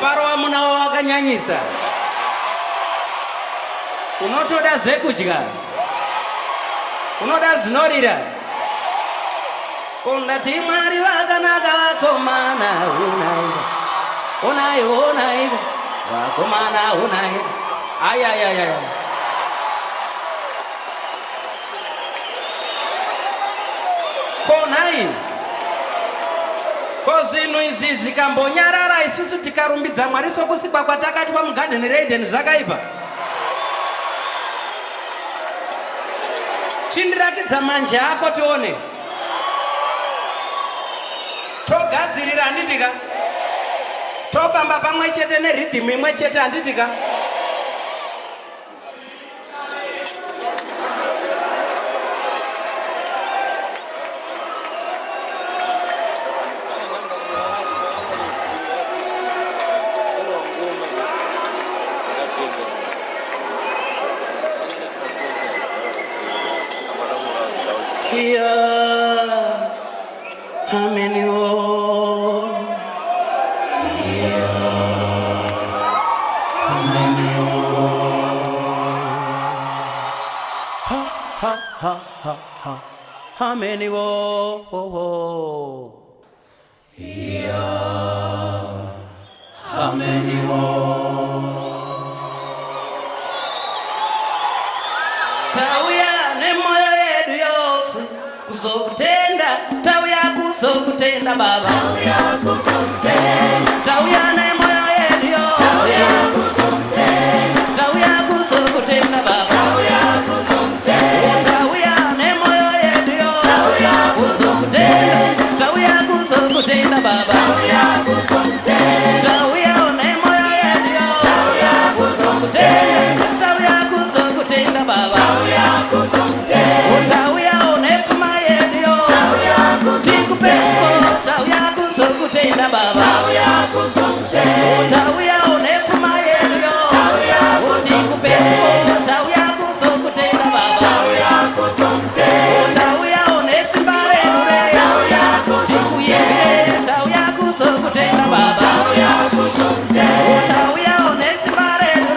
mufaro wamunawo wakanyanyisa. Unotoda zvekudya, unoda zvinorira. Undati Mwari vakanaka vakomana unai vakomana unai. Ayayayaya. Konai. Ko zvinhu izvi zvikambonyarara isusu tikarumbidza Mwari sokusikwa kwatakatwa muGarden Eden zvakaipa. Chindirakidza manje ako tione. Togadzirira handitika. Tofamba pamwe chete nerhythm imwe chete handitika. How many wo how many wo tauya nemoyo yedu yose kuzokutenda tauya kuzokutenda baba tauya kuzokutenda tauya nemoyo yedu yose kuzokutenda tauya kuzokutenda baba tauya kuzokutenda tauya nemoyo yedu yose kuzokutenda tauya kuzokutenda baba tauya kuzokutenda tauya nemoyo yedu yose kuzokutenda tauya kuzokutenda baba tauya kuzokutenda tauya onefuma yedu yose tikupesko tauya kuzokutenda baba tauya kuzokutenda tauya onefuma yedu yose tikupesko tauya kuzokutenda baba tauya kuzokutenda tauya onesimba redu tauya tikuyembere tauya kuzokutenda baba tauya kuzokutenda tauya onesimba redu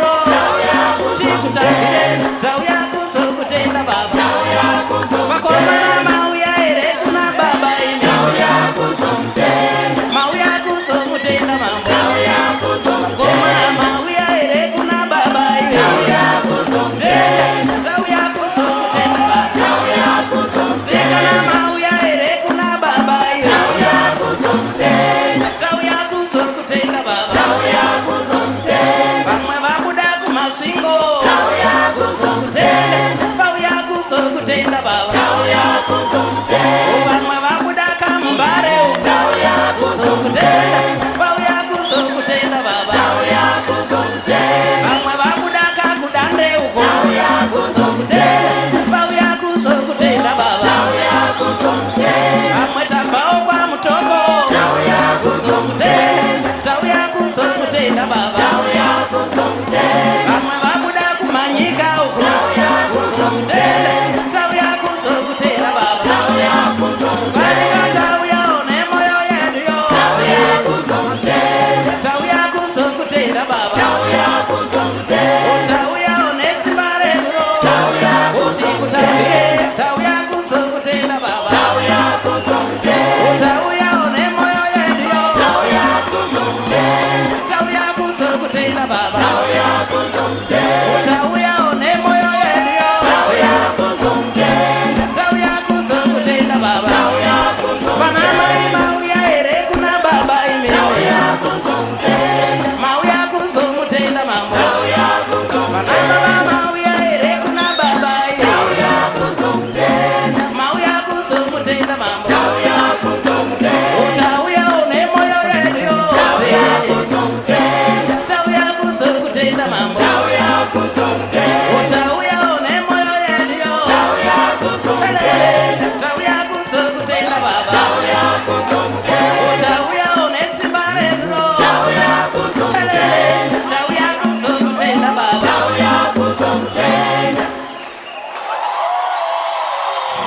tikutambire tauya kuzokutenda baba tauya kuzokutenda vakomana mauya ere kuna baba imi tauya kuzokutenda mauya kuzokutenda mama tauya kuzokutenda mauya ere kuna baba imi tauya kuzokutenda tauya kuzokutenda baba tauya kuzokutenda sikana mauya ere kuna baba imi tauya kuzokutenda tauya kuzokutenda baba tauya kuzokutenda vamwe vabuda kumasvingo tauya kuzokutenda vauya kuzokutenda baba tauya kuzokutenda vamwe vabuda kamumbare tauya kuzokutenda vauya kuzokutenda baba tauya kuzokutenda vamwe vabuda kakudande uko tauya kuzokutenda vauya kuzokutenda baba tauya kuzokutenda vamwe tabvawo kwa mutoko tauya kuzokutenda tauya kuzokutenda baba tauya kuzokutenda vamwe vabuda kumanyika uko tauya kuzokutenda tauya kuzokutenda baba tauya kuzokutenda tauya onemoyo yedu yose kuzokutenda tauya kuzokutenda baba tauya kuzokutenda tauya onesimba redu tauya kuzokutambire tauya kuzokutenda baba tauya kuzokutenda tauya onemoyo yedu yose tauya kuzokutenda tauya kuzokutenda baba tauya kuzokutenda tauya onemoyo yedu yose tauya kuzokutenda tauya kuzokutenda baba tauya kuzokutenda vanamai mauya ere kuna baba imi tauya kuzokutenda mauya kuzomutenda mambo tauya kuzokutenda vanababa mauya ere kuna baba imi tauya kuzomutenda mauya kuzomutenda mambo tauya kuzomutenda tauya onemoyo yedu yose tauya kuzomutenda tauya kuzokutenda mambo tauya kuzomutenda tauya onemoyo yedu yose tauya kuzomutenda tauya kuzokutenda baba tauya kuzomutenda tauya onesimba redu tauya kuzomutenda tauya kuzokutenda baba tauya kuzomutenda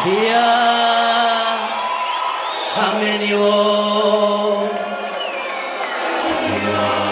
here how many wo here